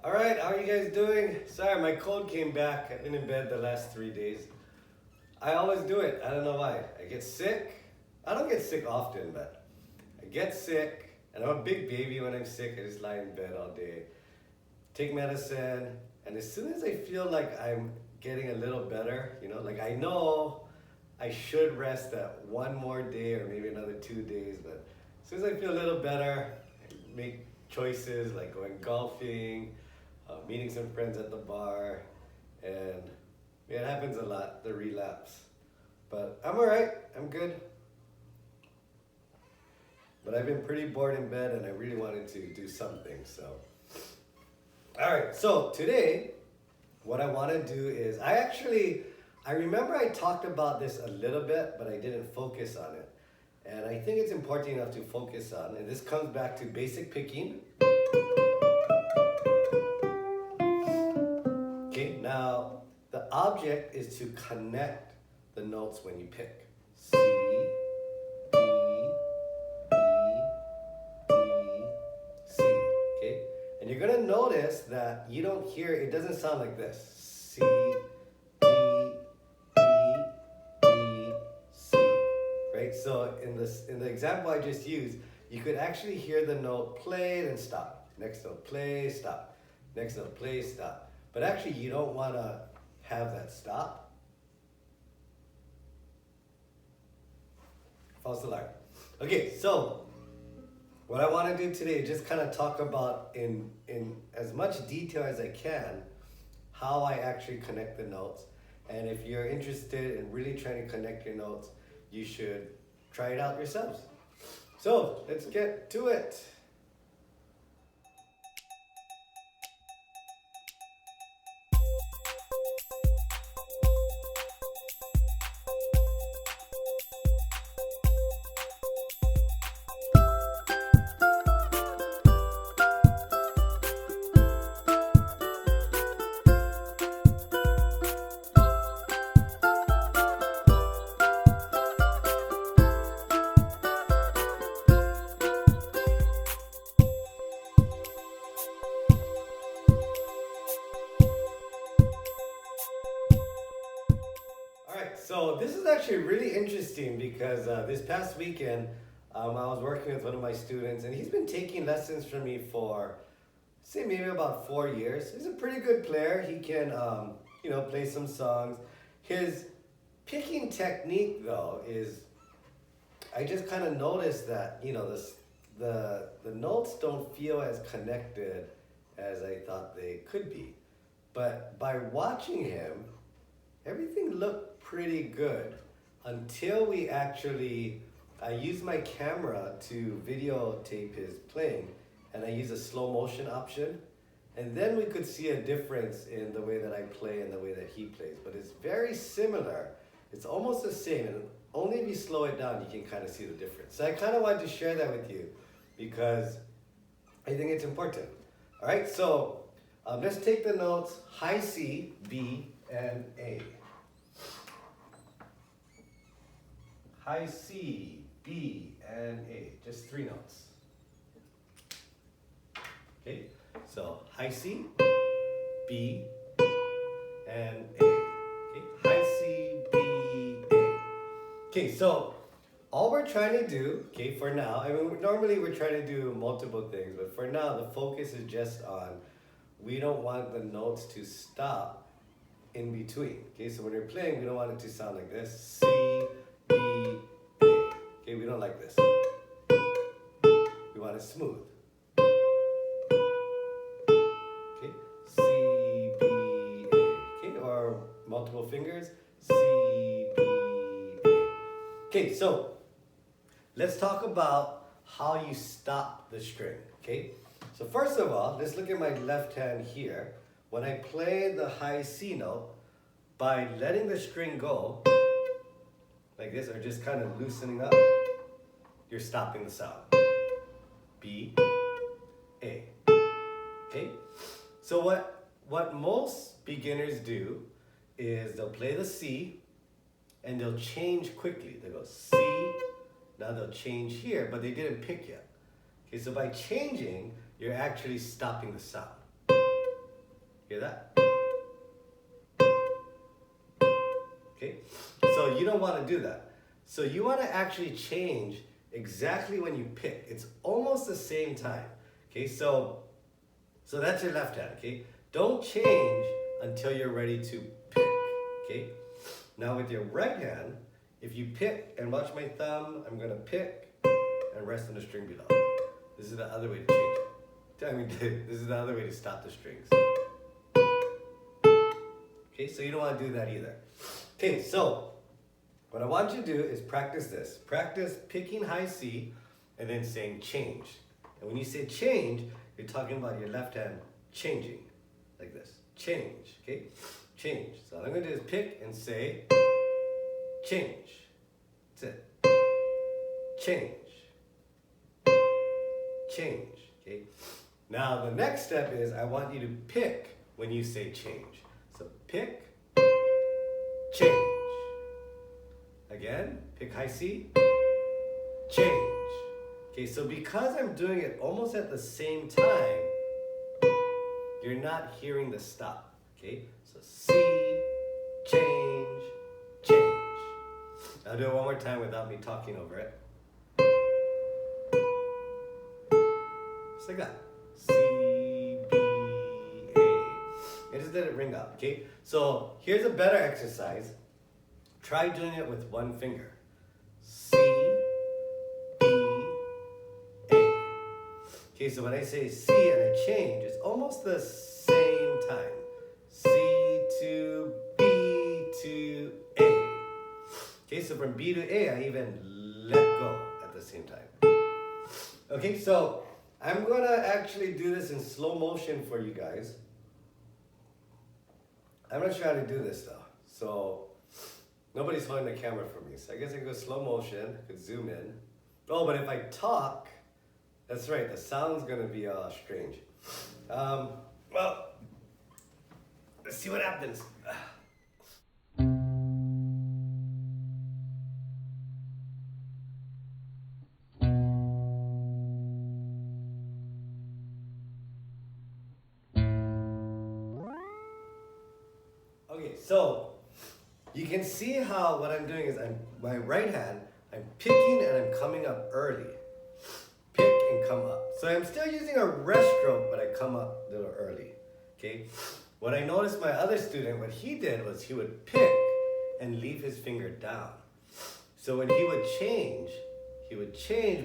All right, how are you guys doing? Sorry, my cold came back. I've been in bed the last 3 days. I always do it. I don't know why. I get sick. I don't get sick often, but I get sick, and I'm a big baby when I'm sick. I just lie in bed all day, take medicine, and as soon as I feel like I'm getting a little better, like I know I should rest that one more day or maybe another 2 days, but as soon as I feel a little better, I make choices like going golfing, meeting some friends at the bar, and it happens a lot, the relapse. But I'm alright, I'm good. But I've been pretty bored in bed and I really wanted to do something, so. Alright, so today, what I want to do is, I remember I talked about this a little bit, but I didn't focus on it. And I think it's important enough to focus on, and this comes back to basic picking. Okay, now the object is to connect the notes when you pick. C, D, E, D, C. Okay, and you're gonna notice that you don't hear, it doesn't sound like this. C, D, E, D, C. Right? So in the example I just used, you could actually hear the note play and stop. Next note play, stop. Next note play, stop. But actually, you don't want to have that stop. False alarm. Okay, so what I want to do today is just kind of talk about in as much detail as I can how I actually connect the notes. And if you're interested in really trying to connect your notes, you should try it out yourselves. So let's get to it. So this is actually really interesting because this past weekend I was working with one of my students and he's been taking lessons from me for, say, maybe about 4 years. He's a pretty good player. He can, play some songs. His picking technique, though, is I just kind of noticed that, the notes don't feel as connected as I thought they could be. But by watching him, everything looked pretty good until I used my camera to videotape his playing, and I used a slow motion option, and then we could see a difference in the way that I play and the way that he plays. But it's very similar. It's almost the same, and only if you slow it down you can kind of see the difference. So I kind of wanted to share that with you because I think it's important. All right, so let's take the notes high C, B, and A. High C, B, and A. Just 3 notes. Okay, so high C, B, and A. Okay, high C, B, A. Okay, so all we're trying to do, okay, for now, normally we're trying to do multiple things, but for now the focus is just on, we don't want the notes to stop in between. Okay, so when you're playing, we don't want it to sound like this. C, B, A. Okay, we don't like this. We want it smooth. Okay, C, B, A. Okay, or multiple fingers. C, B, A. Okay, so let's talk about how you stop the string. Okay, so first of all, let's look at my left hand here. When I play the high C note, by letting the string go, like this, or just kind of loosening up, you're stopping the sound. B, A. Okay? So what most beginners do is they'll play the C and they'll change quickly. They'll go C, now they'll change here, but they didn't pick yet. Okay, so by changing, you're actually stopping the sound. Hear that? Okay, so you don't want to do that. So you want to actually change exactly when you pick. It's almost the same time. Okay, so that's your left hand. Okay, don't change until you're ready to pick. Okay, now with your right hand, if you pick and watch my thumb, I'm gonna pick and rest on the string below. This is the other way to change it. I mean, this is the other way to stop the strings. Okay, so you don't want to do that either. Okay, so what I want you to do is practice this. Practice picking high C and then saying change. And when you say change, you're talking about your left hand changing, like this. Change, okay? Change. So all I'm going to do is pick and say change. That's it. Change. Change, okay? Now the next step is I want you to pick when you say change. So pick, change. Again, pick high C, change. Okay, so because I'm doing it almost at the same time, you're not hearing the stop. Okay, so C, change, change. I'll do it one more time without me talking over it. Just like that. C, B, A. And just let it ring up, okay? So here's a better exercise. Try doing it with one finger. C, B, A. Okay, so when I say C and I change, it's almost the same time. C to B to A. Okay, so from B to A, I even let go at the same time. Okay, so I'm gonna actually do this in slow motion for you guys. I'm not sure how to do this though. So nobody's holding the camera for me. So I guess I can go slow motion, I could zoom in. Oh, but if I talk, that's right, the sound's gonna be strange. Well, let's see what happens. Okay, so you can see how what I'm doing is my right hand, I'm picking and I'm coming up early. Pick and come up. So I'm still using a rest stroke, but I come up a little early. Okay? What I noticed my other student, what he did was he would pick and leave his finger down. So when he would change,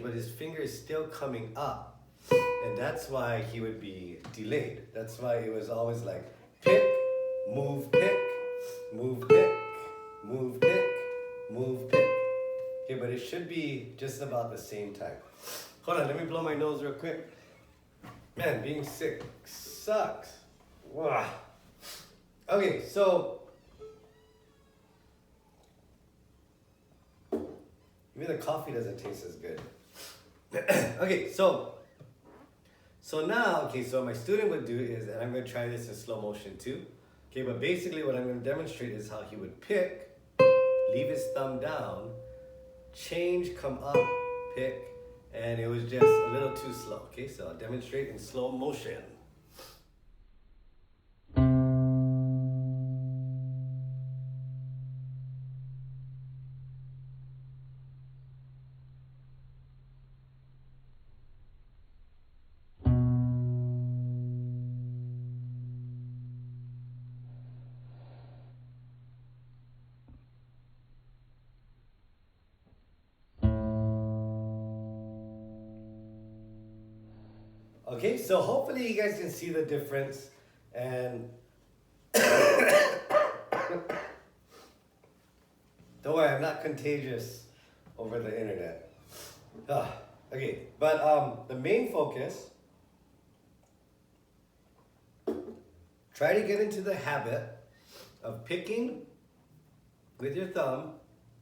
but his finger is still coming up. And that's why he would be delayed. That's why it was always like pick, move, pick, move, pick, move, pick, move, pick. Okay, but it should be just about the same time. Hold on, let me blow my nose real quick. Man, being sick sucks. Wow. Okay, so even the coffee doesn't taste as good. Okay, so now, okay, so my student would do is, and I'm gonna try this in slow motion too. Okay, but basically what I'm gonna demonstrate is how he would pick, leave his thumb down, change, come up, pick, and it was just a little too slow. Okay, so I'll demonstrate in slow motion. Okay, so hopefully you guys can see the difference, and don't worry, I'm not contagious over the internet. Okay, but the main focus, try to get into the habit of picking with your thumb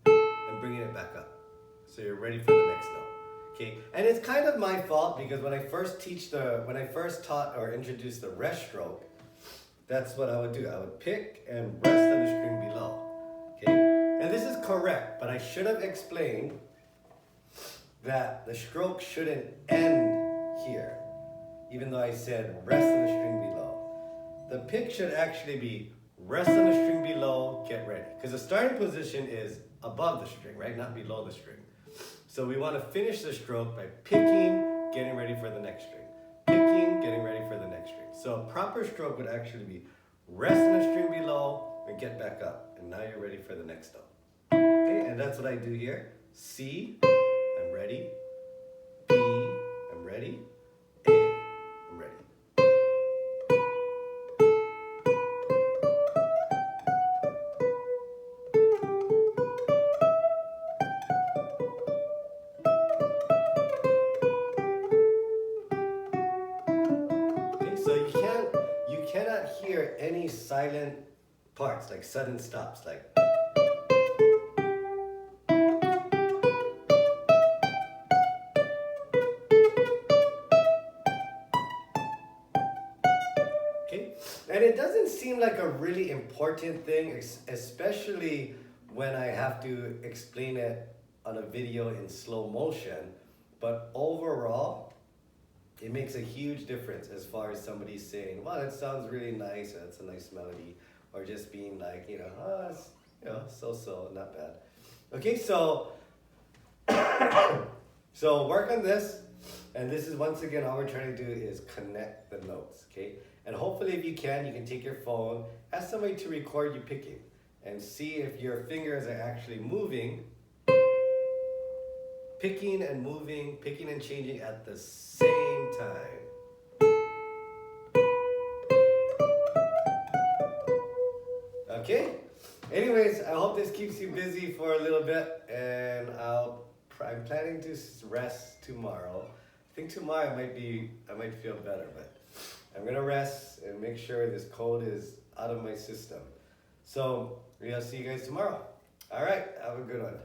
and bringing it back up, so you're ready for the next note. Okay, and it's kind of my fault because when I first taught or introduced the rest stroke, that's what I would do. I would pick and rest on the string below. Okay, and this is correct, but I should have explained that the stroke shouldn't end here, even though I said rest on the string below. the pick should actually be rest on the string below, get ready. Because the starting position is above the string, right? Not below the string. So we want to finish the stroke by picking, getting ready for the next string. Picking, getting ready for the next string. So a proper stroke would actually be rest on the string below and get back up. And now you're ready for the next note. Okay, and that's what I do here. C, I'm ready. B, I'm ready. A, I'm ready. Okay, so you cannot hear any silent parts, like sudden stops, like. And it doesn't seem like a really important thing, especially when I have to explain it on a video in slow motion. But overall, it makes a huge difference as far as somebody saying, wow, that sounds really nice, that's a nice melody. Or just being like, oh, it's, so-so, not bad. Okay, so, so work on this. And this is, once again, all we're trying to do is connect the notes, okay? And hopefully if you can take your phone, ask somebody to record you picking and see if your fingers are actually moving, picking and moving, picking and changing at the same time. Okay? Anyways, I hope this keeps you busy for a little bit, and I'm planning to rest tomorrow. I think tomorrow I might feel better, but I'm gonna rest and make sure this cold is out of my system. So, I'll see you guys tomorrow. All right, have a good one.